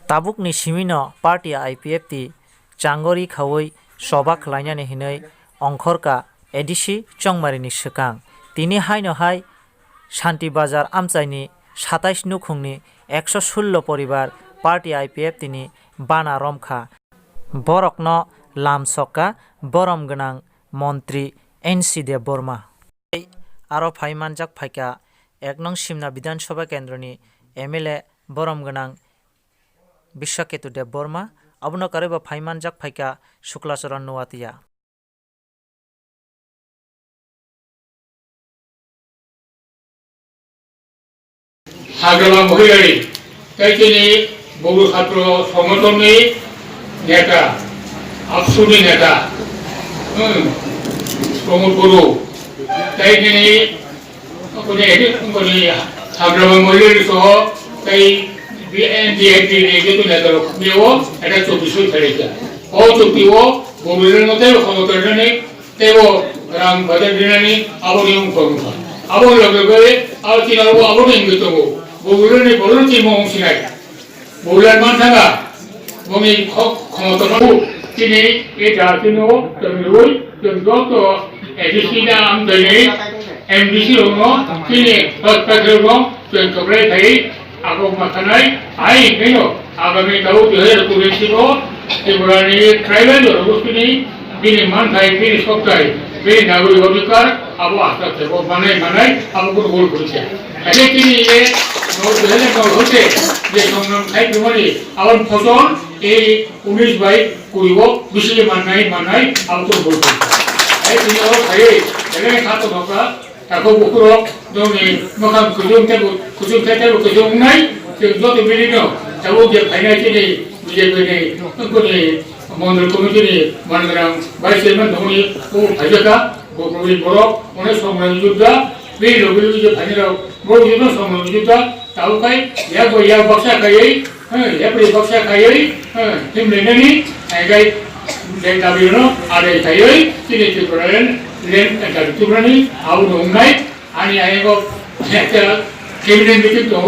Tabukni simino party IPF ti Changori khawai soba khlainani hinai ongkhorka edisi chongmarini swkang tini haino hai Shanti Bazar Amchaini 27 nukhungni 116 poribar party IPF tini bana romkha borokno lamsoka borom gwnang montri NC Dev Burma aro phaimanjak phaika 1 nong Simna Bidhan Sabha Kendroni MLA borom gwnang Bishwaketu Dev Burma abono kareba phaimanjak phaika Shuklacharan Nuwatia Hagrama महिलारि ताइतिनि बर' छात्र संगठननि नेता आबसुनि नेता प्रमोद बर' ताइतिनि हाग्रामा महिलारि सह ताइ BNDFD जेतु नेता बेव एटा 24 थारिखा ओ चुक्तिओ बर'लेण्डते खमतारनानै तेव रां बाजार दिनानि आबनि अंफा आबो लोगोसे आथिनाव आबो इंगितगो बर'लेण्डनि बर'नि मौसिनाय बर'लेण्ड मानथाङा बनि खमतारनांगौ दिनै ए जातिनो तमिलुइ जोंथ' एडिसिना आमदानि MDC दङ दिनै हस्पिटाल दङ जों खबराय थायो आगो माखानाय आइ बेनो आगामी दाउ 2024 त्रिपुरानि ट्राइबेल जनगोष्ठीनि दिनै मानथाय दिनै सप्ताह बे नागरिक अधिकार आबो आस्था थेबो मानाय आबो गोल करिছে এতে তিনি এ 2009 হতে যে সংগ্রাম খাইতমানি আবন ফসল এই 19 বাই করিব বিশেষ মানাই আবো গোল করিছে এই তিনি ও খাই এনে খাতো নকা তাকো বুকুরক দনি মখাম কুজুম থাইতে নাই যে যত বিলিনো তাবো যে ফাইনাল তিনি বিজেপিনি কোনি মন্ডল কমিটিनि মানগ্রাম ভাইস চেয়ারম্যান ধনি ও ভাইজাকা গোকুলি বড় অনেক সংগ্রামী যোদ্ধা बे लोगों जो फाइनल बड़ जो संग्राम योद्धा ताउकाय या बक्सा खायै या प्रे बक्सा खायै टिम लेनानि आइगाय लेन दाबिनो आदै थायै तिनि त्रिपुरान लेन त्रिपुरानि आउ दंनाय आनि आइगो केबिनेट मिटिं दङ